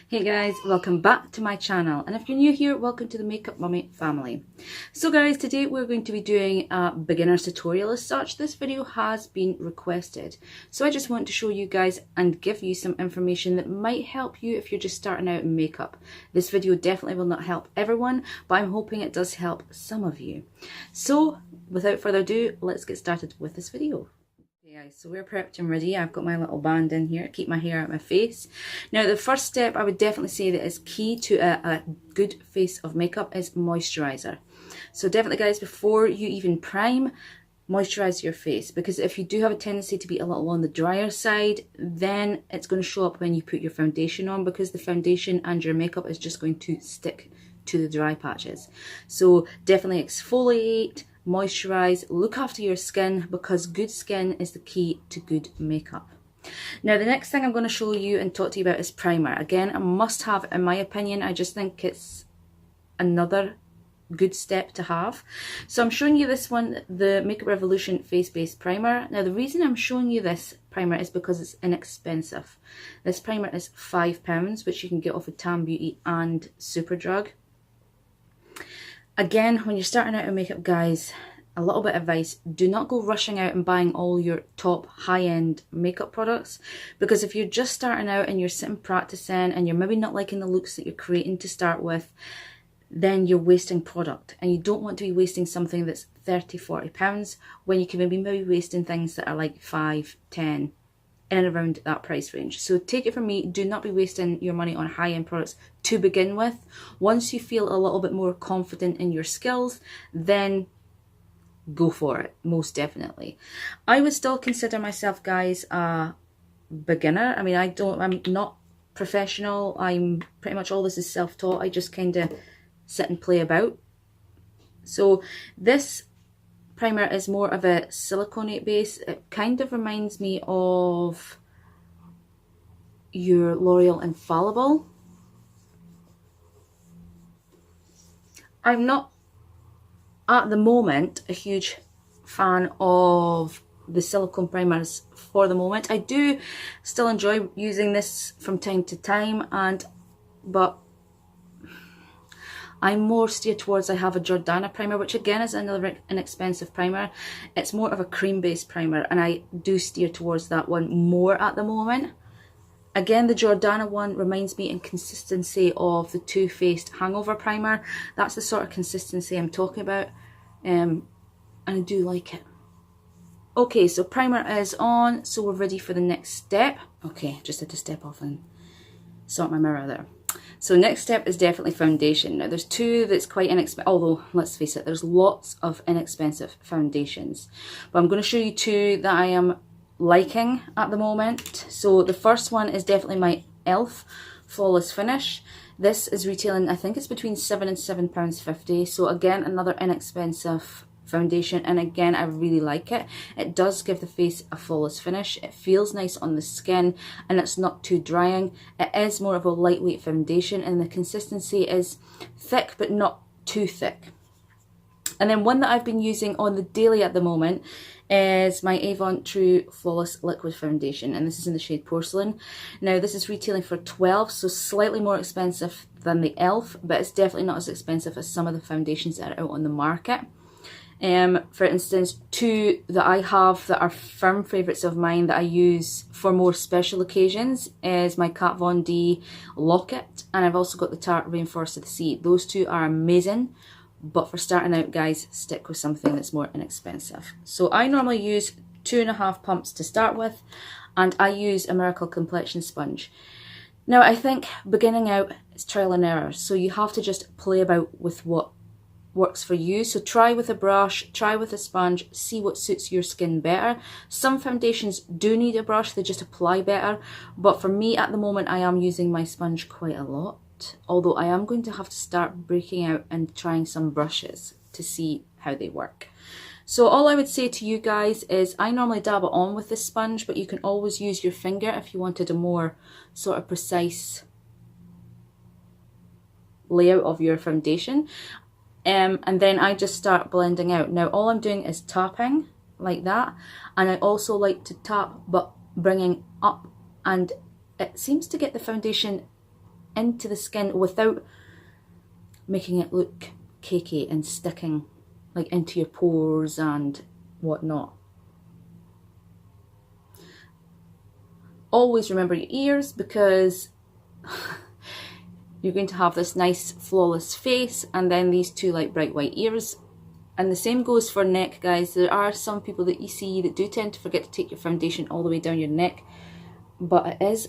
Hey guys, welcome back to my channel, and if you're new here, welcome to the Makeup Mummy family. So guys, today we're going to be doing a beginner's tutorial as such. This video has been requested, so I just want to show you guys and give you some information that might help you if you're just starting out in makeup. This video definitely will not help everyone, but I'm hoping it does help some of you. So without further ado, let's get started with this video. Guys, so we're prepped and ready. I've got my little band in here to keep my hair out of my face. Now the first step I would definitely say that is key to a good face of makeup is moisturizer. So definitely guys, before you even prime, moisturize your face, because if you do have a tendency to be a little on the drier side, then it's going to show up when you put your foundation on, because the foundation and your makeup is just going to stick to the dry patches. So definitely exfoliate, moisturize, look after your skin, because good skin is the key to good makeup. Now the next thing I'm going to show you and talk to you about is primer. Again, a must have in my opinion. I just think it's another good step to have. So I'm showing you this one, the Makeup Revolution Face Base Primer. Now the reason I'm showing you this primer is because it's inexpensive. This primer is £5, which you can get off of Tam Beauty and Superdrug. Again, when you're starting out in makeup guys, a little bit of advice, do not go rushing out and buying all your top high-end makeup products, because if you're just starting out and you're sitting practicing and you're maybe not liking the looks that you're creating to start with, then you're wasting product, and you don't want to be wasting something that's £30–40 when you can maybe wasting things that are like 5, 10 in and around that price range. So take it from me, do not be wasting your money on high-end products to begin with. Once you feel a little bit more confident in your skills, then go for it, most definitely. I would still consider myself guys a beginner. I mean, I'm not professional. I'm pretty much, all this is self-taught. I just kind of sit and play about. So this primer is more of a siliconate base. It kind of reminds me of your L'Oreal Infallible. I'm not at the moment a huge fan of the silicone primers for the moment. I do still enjoy using this from time to time, but I'm more steered towards, I have a Jordana primer, which again is another inexpensive primer. It's more of a cream based primer, and I do steer towards that one more at the moment. Again, the Jordana one reminds me in consistency of the Too Faced Hangover primer. That's the sort of consistency I'm talking about, and I do like it. Okay, so primer is on, so we're ready for the next step. Okay, just had to step off and sort my mirror there. So next step is definitely foundation. Now there's two that's quite inexpensive, although let's face it, there's lots of inexpensive foundations. But I'm going to show you two that I am liking at the moment. So the first one is definitely my e.l.f. Flawless Finish. This is retailing, I think it's between £7 and £7.50. So again, another inexpensive foundation, and again I really like it. It does give the face a flawless finish. It feels nice on the skin and it's not too drying. It is more of a lightweight foundation, and the consistency is thick but not too thick. And then one that I've been using on the daily at the moment is my Avon True Flawless Liquid Foundation, and this is in the shade Porcelain. Now this is retailing for £12, so slightly more expensive than the e.l.f., but it's definitely not as expensive as some of the foundations that are out on the market. For instance, two that I have that are firm favourites of mine that I use for more special occasions is my Kat Von D Locket, and I've also got the Tarte Rainforest of the Sea. Those two are amazing, but for starting out guys, stick with something that's more inexpensive. So I normally use 2.5 pumps to start with, and I use a Miracle Complexion Sponge. Now I think beginning out is trial and error, so you have to just play about with what works for you. So try with a brush, try with a sponge, see what suits your skin better. Some foundations do need a brush, they just apply better, but for me at the moment I am using my sponge quite a lot, although I am going to have to start breaking out and trying some brushes to see how they work. So all I would say to you guys is I normally dab it on with this sponge, but you can always use your finger if you wanted a more sort of precise layout of your foundation. And then I just start blending out. Now all I'm doing is tapping like that, and I also like to tap but bringing up, and it seems to get the foundation into the skin without making it look cakey and sticking like into your pores and whatnot. Always remember your ears, because you're going to have this nice flawless face and then these two like bright white ears. And the same goes for neck, guys. There are some people that you see that do tend to forget to take your foundation all the way down your neck, but it is,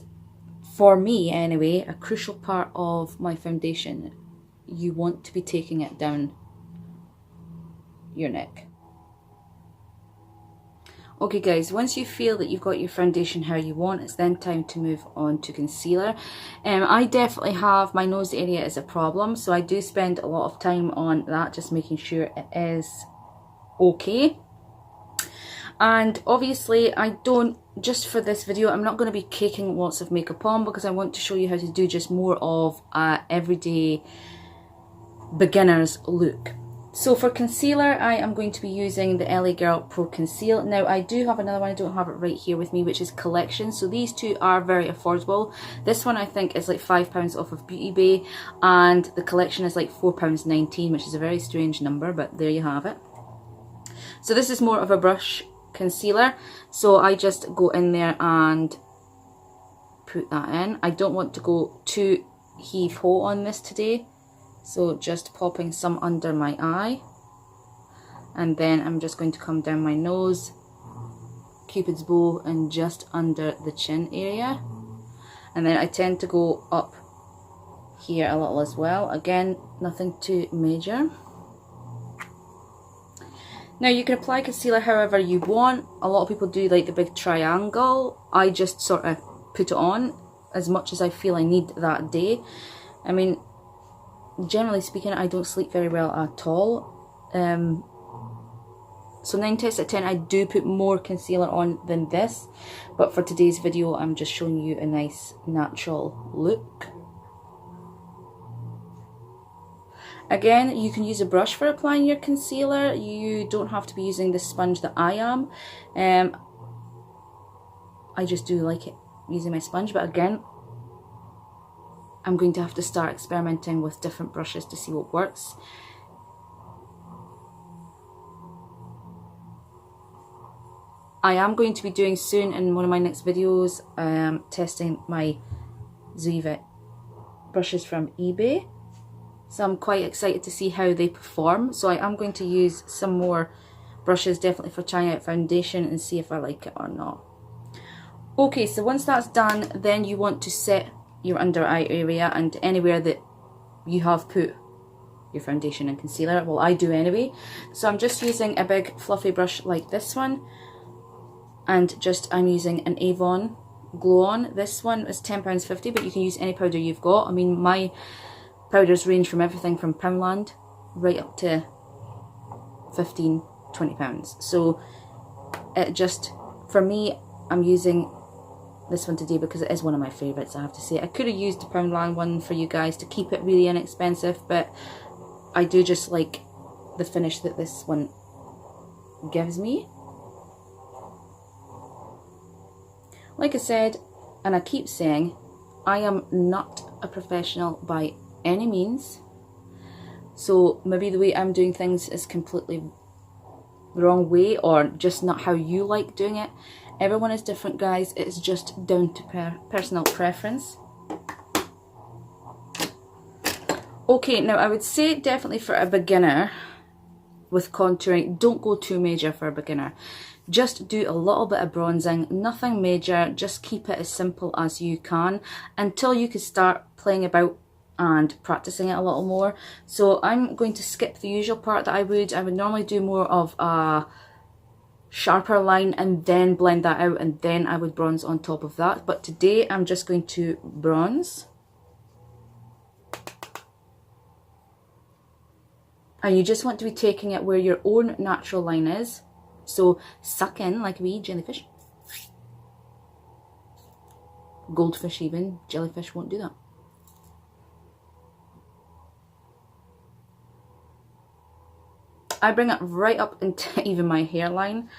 for me anyway, a crucial part of my foundation. You want to be taking it down your neck. Okay guys, once you feel that you've got your foundation how you want, it's then time to move on to concealer. I definitely have, my nose area is a problem, so I do spend a lot of time on that, just making sure it is okay. And obviously I don't, just for this video, I'm not going to be caking lots of makeup on, because I want to show you how to do just more of a everyday beginner's look. So for concealer, I am going to be using the LA Girl Pro Conceal. Now I do have another one, I don't have it right here with me, which is Collection. So these two are very affordable. This one I think is like £5 off of Beauty Bay, and the Collection is like £4.19, which is a very strange number, but there you have it. So this is more of a brush concealer, so I just go in there and put that in. I don't want to go too heave-ho on this today, so just popping some under my eye, and then I'm just going to come down my nose, Cupid's bow, and just under the chin area, and then I tend to go up here a little as well. Again, nothing too major. Now you can apply concealer however you want. A lot of people do like the big triangle. I just sort of put it on as much as I feel I need that day. I mean, generally speaking, I don't sleep very well at all. So 9 times out of 10 I do put more concealer on than this. But for today's video, I'm just showing you a nice natural look. Again, you can use a brush for applying your concealer. You don't have to be using the sponge that I am. I just do like it using my sponge, but again, I'm going to have to start experimenting with different brushes to see what works. I am going to be doing soon in one of my next videos, testing my Zoeva brushes from eBay. So I'm quite excited to see how they perform. So I am going to use some more brushes definitely for trying out foundation and see if I like it or not. Okay, so once that's done, then you want to set your under eye area and anywhere that you have put your foundation and concealer. Well, I do anyway. So I'm just using a big fluffy brush like this one, and I'm using an Avon Glow On. This one is £10.50, but you can use any powder you've got. I mean, my powders range from everything from Poundland right up to £15–20. So it just, for me, I'm using this one today because it is one of my favourites, I have to say. I could have used the Poundland one for you guys to keep it really inexpensive, but I do just like the finish that this one gives me. Like I said, and I keep saying, I am not a professional by any means, so maybe the way I'm doing things is completely the wrong way, or just not how you like doing it. Everyone is different, guys. It's just down to personal preference. Okay, now I would say definitely for a beginner with contouring, don't go too major for a beginner. Just do a little bit of bronzing, nothing major. Just keep it as simple as you can until you can start playing about and practicing it a little more. So I'm going to skip the usual part that I would normally do more of a sharper line and then blend that out, and then I would bronze on top of that. But today I'm just going to bronze. And you just want to be taking it where your own natural line is. So suck in like a wee jellyfish. Goldfish even, jellyfish won't do that. I bring it right up into even my hairline.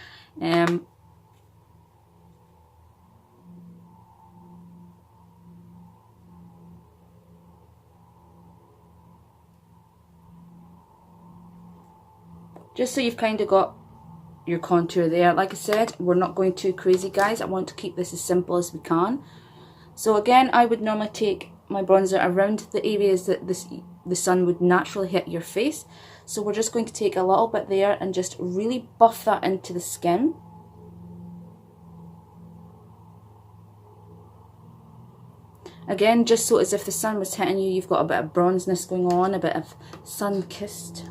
just so you've kind of got your contour there. Like I said, we're not going too crazy, guys. I want to keep this as simple as we can. So again, I would normally take my bronzer around the areas that the sun would naturally hit your face. So we're just going to take a little bit there and just really buff that into the skin. Again, just so as if the sun was hitting you, you've got a bit of bronzeness going on, a bit of sun-kissed.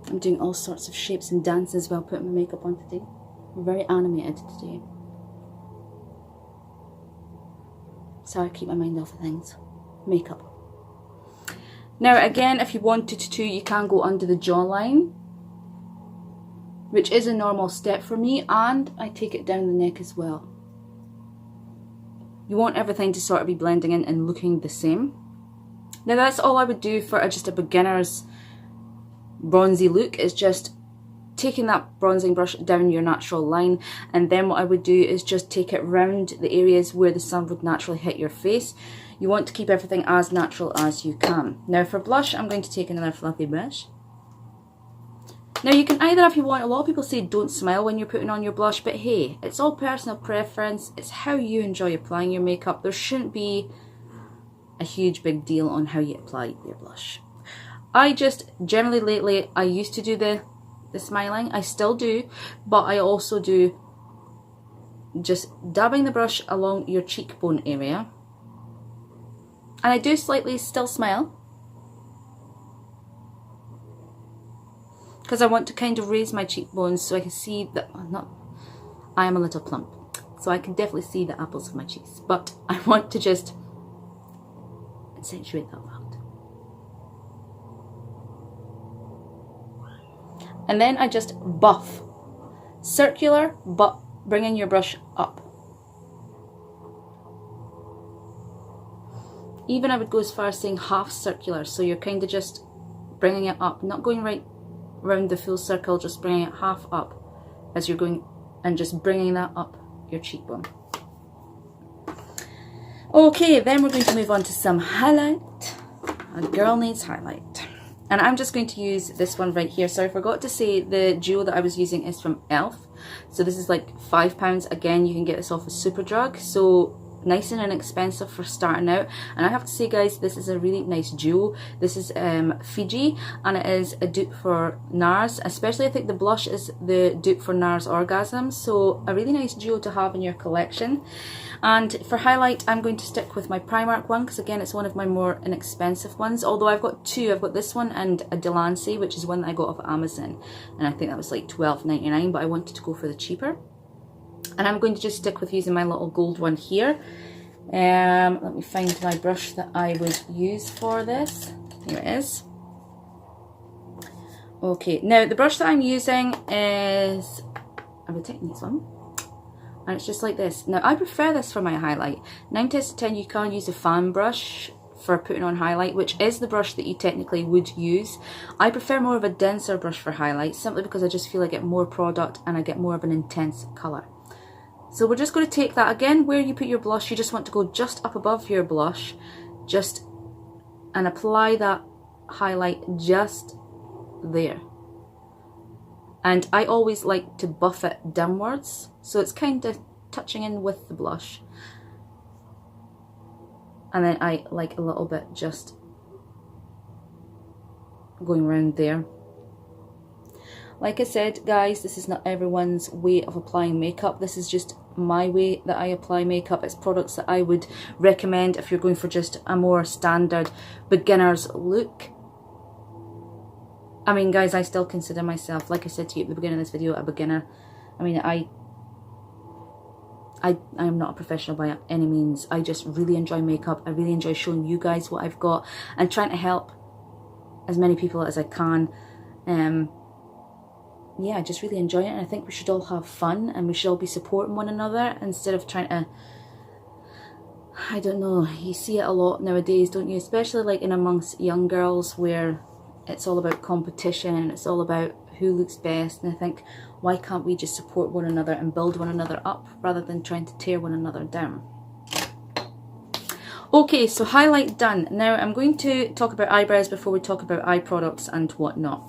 I'm doing all sorts of shapes and dances while putting my makeup on today. I'm very animated today. So I keep my mind off of things. Makeup. Now again, if you wanted to, you can go under the jawline, which is a normal step for me, and I take it down the neck as well. You want everything to sort of be blending in and looking the same. Now that's all I would do for just a beginner's bronzy look, is just taking that bronzing brush down your natural line, and then what I would do is just take it round the areas where the sun would naturally hit your face. You want to keep everything as natural as you can. Now for blush, I'm going to take another fluffy brush. Now you can either, if you want, a lot of people say don't smile when you're putting on your blush, but hey, it's all personal preference. It's how you enjoy applying your makeup. There shouldn't be a huge big deal on how you apply your blush. I just, generally lately, I used to do the smiling. I still do, but I also do just dabbing the brush along your cheekbone area. And I do slightly still smile, because I want to kind of raise my cheekbones so I can see that I am a little plump, so I can definitely see the apples of my cheeks, but I want to just accentuate that fact. And then I just buff, circular, but bringing your brush up. Even I would go as far as saying half circular, so you're kind of just bringing it up, not going right around the full circle, just bringing it half up as you're going, and just bringing that up your cheekbone. Okay, then we're going to move on to some highlight. A girl needs highlight. And I'm just going to use this one right here. So I forgot to say the duo that I was using is from e.l.f. So this is like £5. Again, you can get this off of Superdrug. So nice and inexpensive for starting out. And I have to say, guys, this is a really nice duo. This is Fiji, and it is a dupe for NARS. Especially I think the blush is the dupe for NARS Orgasm. So a really nice duo to have in your collection. And for highlight, I'm going to stick with my Primark one, because again, it's one of my more inexpensive ones. Although I've got two. I've got this one and a Delancey, which is one that I got off Amazon. And I think that was like $12.99, but I wanted to go for the cheaper. And I'm going to just stick with using my little gold one here. Let me find my brush that I would use for this. Here it is. Okay, now the brush that I'm using is a Britannia's one. And it's just like this. Now I prefer this for my highlight. 9 times out of 10 you can use a fan brush for putting on highlight, which is the brush that you technically would use. I prefer more of a denser brush for highlight, simply because I just feel I get more product and I get more of an intense colour. So we're just going to take that again, where you put your blush, you just want to go just up above your blush, and apply that highlight just there. And I always like to buff it downwards, so it's kind of touching in with the blush. And then I like a little bit just going around there. Like I said, guys, this is not everyone's way of applying makeup. This is just my way that I apply makeup. It's products that I would recommend if you're going for just a more standard beginner's look. I mean, guys, I still consider myself, like I said to you at the beginning of this video, a beginner. I mean, I am not a professional by any means. I just really enjoy makeup. I really enjoy showing you guys what I've got and trying to help as many people as I can. Yeah, I just really enjoy it, and I think we should all have fun, and we should all be supporting one another instead of trying to, I don't know, you see it a lot nowadays, don't you? Especially like in amongst young girls, where it's all about competition and it's all about who looks best. And I think, why can't we just support one another and build one another up rather than trying to tear one another down? Okay, so highlight done. Now I'm going to talk about eyebrows before we talk about eye products and whatnot.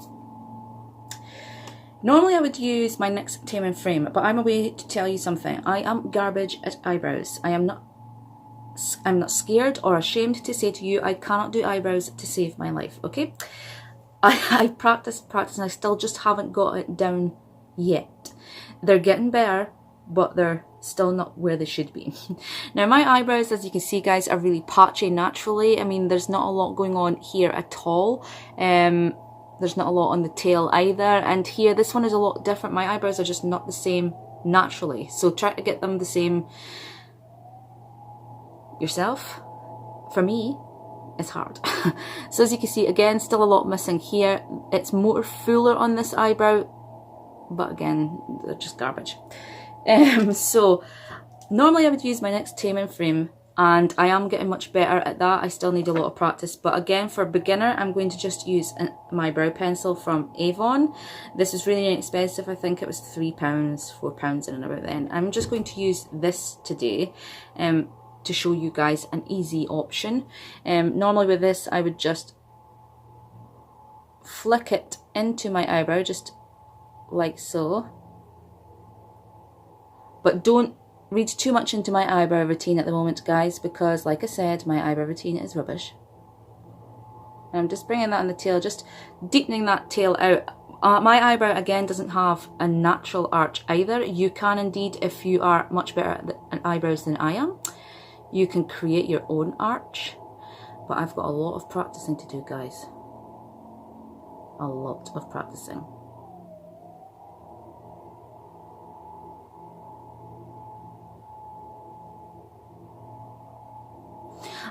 Normally I would use my NYX Tame and Frame, but I'm away to tell you something. I am garbage at eyebrows. I'm not scared or ashamed to say to you, I cannot do eyebrows to save my life, okay? I practice, and I still just haven't got it down yet. They're getting better, but they're still not where they should be. Now my eyebrows, as you can see guys, are really patchy naturally. I mean, there's not a lot going on here at all. There's not a lot on the tail either, and here this one is a lot different. My eyebrows are just not the same naturally, so try to get them the same yourself. For me, it's hard. So as you can see, again, still a lot missing here. It's more fuller on this eyebrow, but again, they're just garbage. So normally I would use my NYX Tame and Frame, and I am getting much better at that. I still need a lot of practice, but again, for a beginner, I'm going to just use my brow pencil from Avon. This is really inexpensive. I think it was £3, £4 in and about then. I'm just going to use this today to show you guys an easy option. Normally with this, I would just flick it into my eyebrow, just like so. But don't read too much into my eyebrow routine at the moment, guys, because like I said, my eyebrow routine is rubbish. And I'm just bringing that on the tail, just deepening that tail out. My eyebrow, again, doesn't have a natural arch either. You can indeed, if you are much better at eyebrows than I am, you can create your own arch. But I've got a lot of practicing to do, guys. A lot of practicing.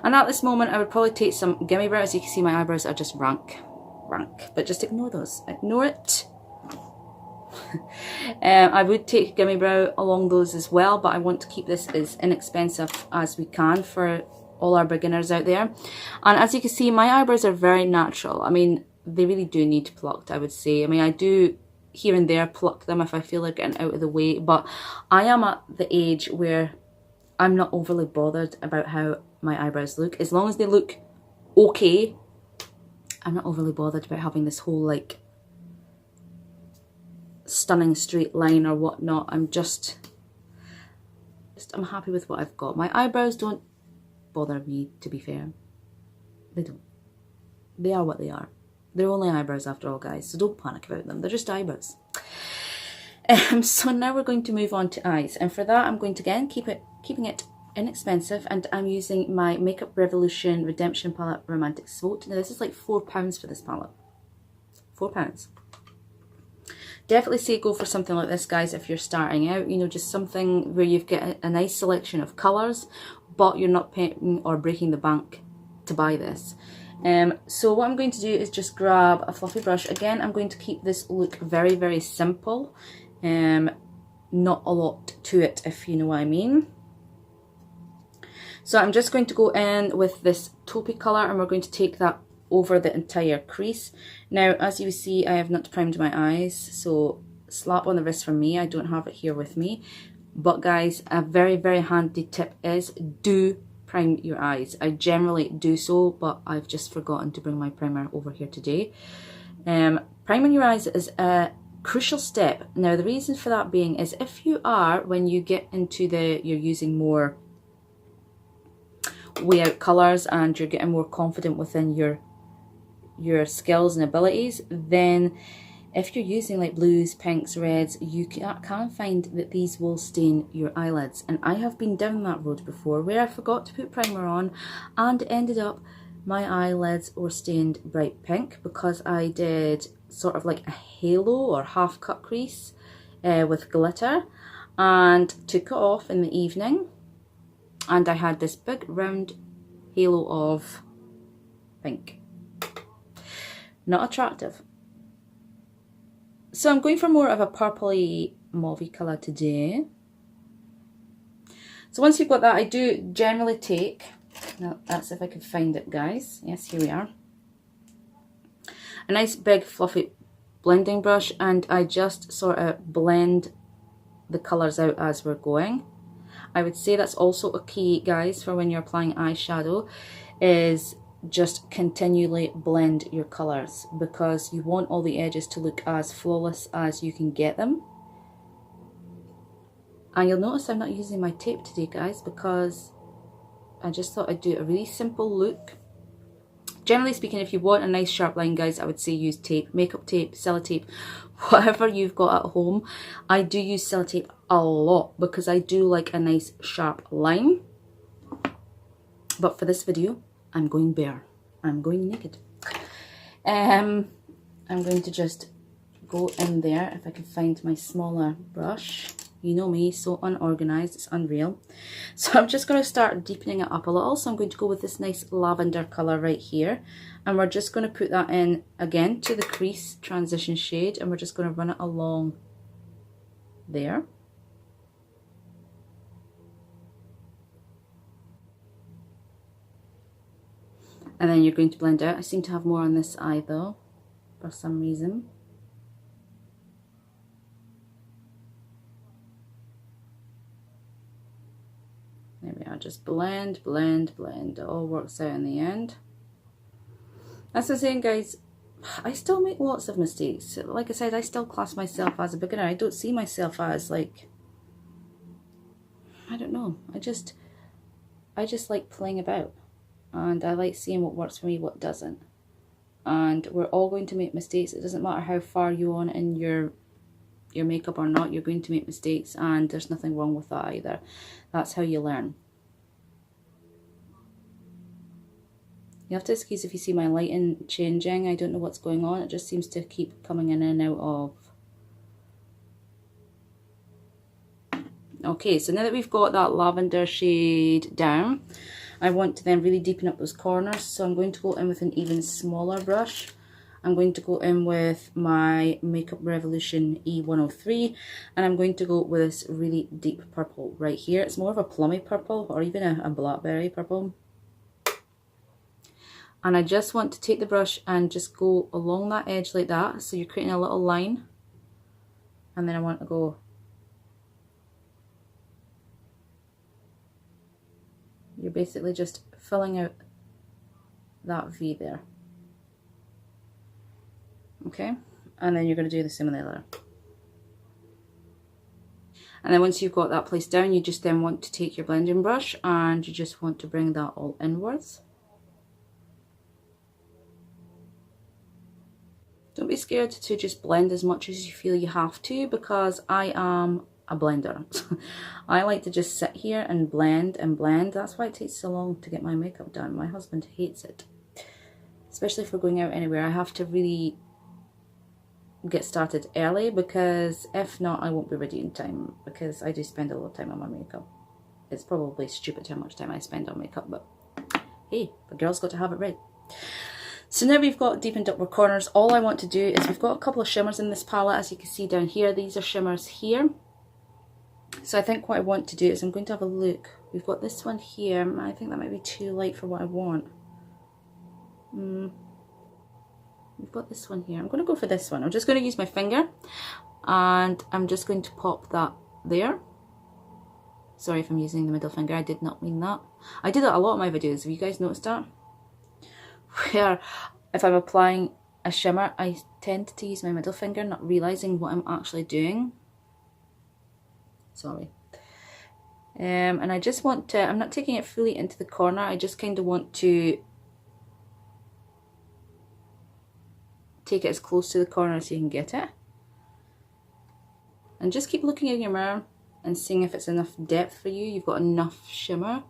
And at this moment, I would probably take some Gimme Brows. You can see my eyebrows are just rank. But just ignore those. Ignore it. I would take Gimme Brow along those as well, but I want to keep this as inexpensive as we can for all our beginners out there. And as you can see, my eyebrows are very natural. I mean, they really do need plucked, I would say. I mean, I do here and there pluck them if I feel they're getting out of the way, but I am at the age where I'm not overly bothered about how my eyebrows look. As long as they look okay, I'm not overly bothered about having this whole like stunning straight line or whatnot. I'm happy with what I've got. My eyebrows don't bother me, to be fair. They don't. They are what they are. They're only eyebrows after all, guys, so don't panic about them. They're just eyebrows. So now we're going to move on to eyes, and for that I'm going to again keeping it inexpensive, and I'm using my Makeup Revolution Redemption Palette Romantic Spot. Now this is like £4 for this palette. £4. Definitely say go for something like this, guys, if you're starting out. You know, just something where you've got a nice selection of colours, but you're not paying or breaking the bank to buy this. So what I'm going to do is just grab a fluffy brush. Again, I'm going to keep this look very, very simple. Not a lot to it, if you know what I mean. So I'm just going to go in with this taupey colour, and we're going to take that over the entire crease. Now, as you see, I have not primed my eyes, so slap on the wrist from me. I don't have it here with me. But guys, a very, very handy tip is do prime your eyes. I generally do so, but I've just forgotten to bring my primer over here today. Priming your eyes is a crucial step. Now, the reason for that being is if you are, when you get into you're using more way out colours and you're getting more confident within your skills and abilities, then if you're using like blues, pinks, reds, you can find that these will stain your eyelids. And I have been down that road before where I forgot to put primer on and ended up my eyelids were stained bright pink because I did sort of like a halo or half cut crease with glitter and took it off in the evening, and I had this big round halo of pink. Not attractive. So I'm going for more of a purpley mauvey colour today. So once you've got that, I do generally take, now that's if I could find it, guys. Yes, here we are. A nice big fluffy blending brush, and I just sort of blend the colours out as we're going. I would say that's also a key, guys, for when you're applying eyeshadow, is just continually blend your colours, because you want all the edges to look as flawless as you can get them. And you'll notice I'm not using my tape today, guys, because I just thought I'd do a really simple look. Generally speaking, if you want a nice sharp line, guys, I would say use tape, makeup tape, sellotape, whatever you've got at home. I do use sellotape a lot because I do like a nice sharp line. But for this video, I'm going bare. I'm going naked. I'm going to just go in there, if I can find my smaller brush. You know me, so unorganized, it's unreal. So I'm just going to start deepening it up a little. So I'm going to go with this nice lavender color right here. And we're just going to put that in again to the crease transition shade. And we're just going to run it along there. And then you're going to blend out. I seem to have more on this eye though, for some reason. There we are, just blend, blend, blend. It all works out in the end. As I was saying, guys, I still make lots of mistakes. Like I said, I still class myself as a beginner. I don't see myself as like, I don't know. I just like playing about. And I like seeing what works for me, what doesn't. And we're all going to make mistakes. It doesn't matter how far you on in your makeup or not, you're going to make mistakes, and there's nothing wrong with that either. That's how you learn. You have to excuse if you see my lighting changing. I don't know what's going on. It just seems to keep coming in and out of. Okay, so now that we've got that lavender shade down, I want to then really deepen up those corners. So I'm going to go in with an even smaller brush. I'm going to go in with my Makeup Revolution E103, and I'm going to go with this really deep purple right here. It's more of a plummy purple, or even a blackberry purple. And I just want to take the brush and just go along that edge like that. So you're creating a little line. And then I want to go. You're basically just filling out that V there. Okay, and then you're going to do the same on the other. And then once you've got that placed down, you just then want to take your blending brush and you just want to bring that all inwards. Don't be scared to just blend as much as you feel you have to, because I am a blender. I like to just sit here and blend and blend. That's why it takes so long to get my makeup done. My husband hates it. Especially if we're going out anywhere, I have to really get started early, because if not, I won't be ready in time, because I do spend a lot of time on my makeup. It's probably stupid how much time I spend on makeup, but hey, the girl's got to have it right. So now we've got deepened up our corners. All I want to do is, we've got a couple of shimmers in this palette, as you can see down here. These are shimmers here. So I think what I want to do is, I'm going to have a look. We've got this one here. I think that might be too light for what I want. We've got this one here. I'm going to go for this one. I'm just going to use my finger, and I'm just going to pop that there. Sorry if I'm using the middle finger. I did not mean that. I do that a lot in my videos. Have you guys noticed that? Where if I'm applying a shimmer, I tend to use my middle finger, not realizing what I'm actually doing. Sorry. And I just want to, I'm not taking it fully into the corner. I just kind of want to take it as close to the corner as you can get it. And just keep looking in your mirror and seeing if it's enough depth for you. You've got enough shimmer.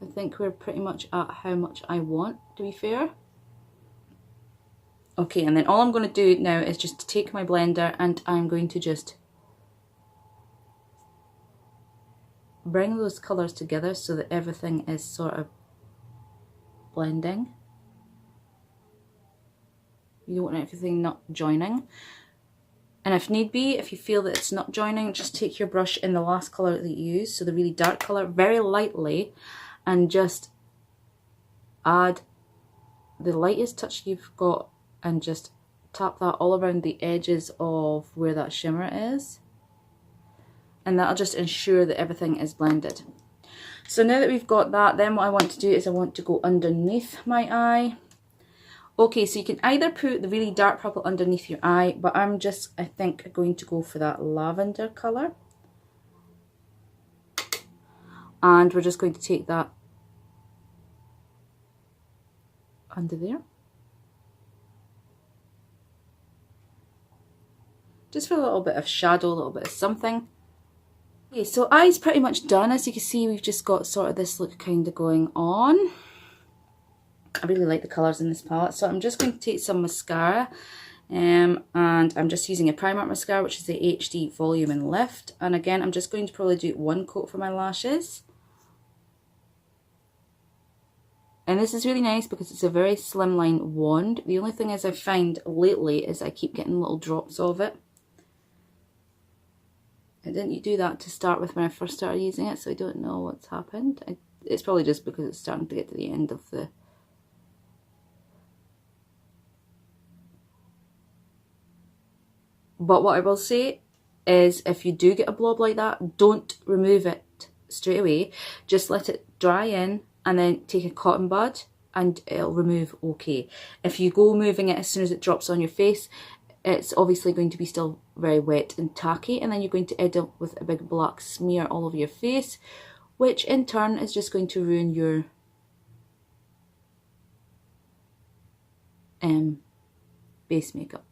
I think we're pretty much at how much I want, to be fair. Okay, and then all I'm going to do now is just take my blender, and I'm going to just bring those colours together so that everything is sort of blending. You don't want everything not joining. And if need be, if you feel that it's not joining, just take your brush in the last colour that you use, so the really dark colour, very lightly, and just add the lightest touch you've got and just tap that all around the edges of where that shimmer is. and that'll just ensure that everything is blended. So now that we've got that, then what I want to do is I want to go underneath my eye. Okay, so you can either put the really dark purple underneath your eye, but I'm just, I think, going to go for that lavender colour. And we're just going to take that under there. Just for a little bit of shadow, a little bit of something. Okay, so eye's pretty much done. As you can see, we've just got sort of this look kind of going on. I really like the colours in this palette, so I'm just going to take some mascara, and I'm just using a Primark mascara, which is the HD Volume and Lift. And again, I'm just going to probably do one coat for my lashes. And this is really nice because it's a very slimline wand. The only thing is I find lately is I keep getting little drops of it. I didn't do that to start with when I first started using it, so I don't know what's happened. It's probably just because it's starting to get to the end of the... But what I will say is if you do get a blob like that, don't remove it straight away. Just let it dry in and then take a cotton bud and it'll remove okay. If you go moving it as soon as it drops on your face, it's obviously going to be still very wet and tacky, and then you're going to end up with a big black smear all over your face, which in turn is just going to ruin your base makeup.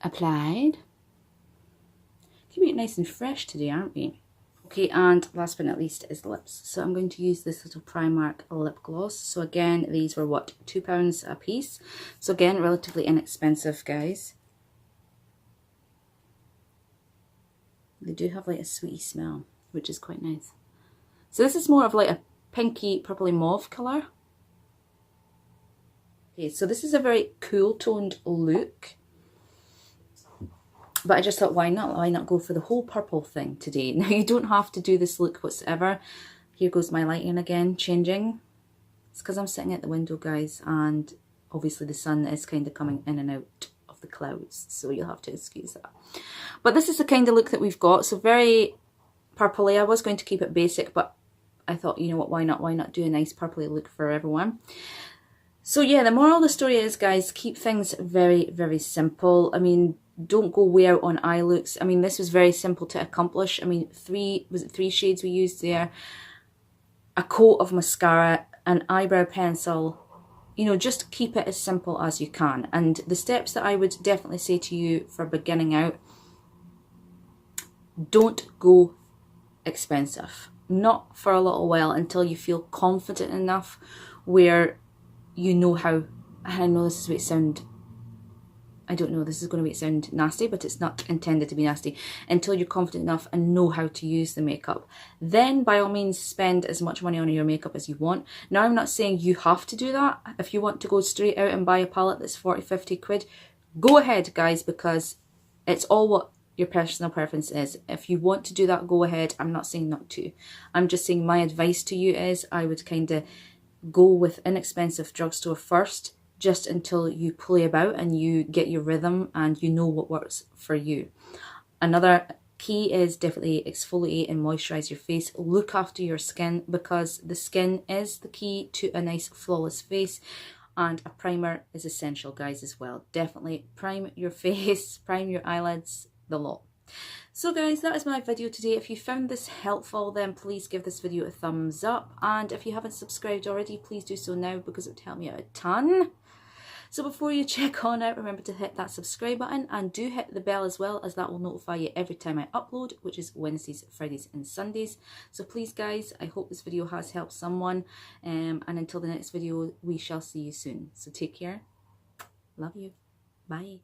Applied. Keeping it nice and fresh today, aren't we? Okay, and last but not least is lips. So I'm going to use this little Primark lip gloss. So again, these were what, £2 a piece. So again, relatively inexpensive, guys. They do have like a sweetie smell, which is quite nice. So this is more of like a pinky, purpley mauve colour. Okay, so this is a very cool toned look. But I just thought, why not? Why not go for the whole purple thing today? Now, you don't have to do this look whatsoever. Here goes my lighting again, changing. It's because I'm sitting at the window, guys, and obviously the sun is kind of coming in and out of the clouds, so you'll have to excuse that. But this is the kind of look that we've got, so very purpley. I was going to keep it basic, but I thought, you know what, why not? Why not do a nice purpley look for everyone? So yeah, the moral of the story is, guys, keep things very, very simple. I mean, don't go way out on eye looks. I mean, this was very simple to accomplish. I mean, three shades we used there, a coat of mascara, an eyebrow pencil. You know, just keep it as simple as you can. And the steps that I would definitely say to you for beginning out, don't go expensive. Not for a little while, until you feel confident enough where you know how, and I know this is going to sound, I don't know, this is going to sound nasty, but it's not intended to be nasty. Until you're confident enough and know how to use the makeup, then by all means spend as much money on your makeup as you want. Now, I'm not saying you have to do that. If you want to go straight out and buy a palette that's 40-50 quid, go ahead, guys, because it's all what your personal preference is. If you want to do that, go ahead. I'm not saying not to. I'm just saying my advice to you is I would kind of go with inexpensive drugstore first, just until you play about and you get your rhythm and you know what works for you. Another key is definitely exfoliate and moisturize your face. Look after your skin, because the skin is the key to a nice flawless face, and a primer is essential, guys, as well. Definitely prime your face, prime your eyelids, the lot. So guys, that is my video today. If you found this helpful, then please give this video a thumbs up, and if you haven't subscribed already, please do so now, because it would help me out a ton. So before you check on out, remember to hit that subscribe button, and do hit the bell as well, as that will notify you every time I upload, which is Wednesdays, Fridays and Sundays. So please, guys, I hope this video has helped someone, and until the next video, we shall see you soon. So take care. Love you. Bye.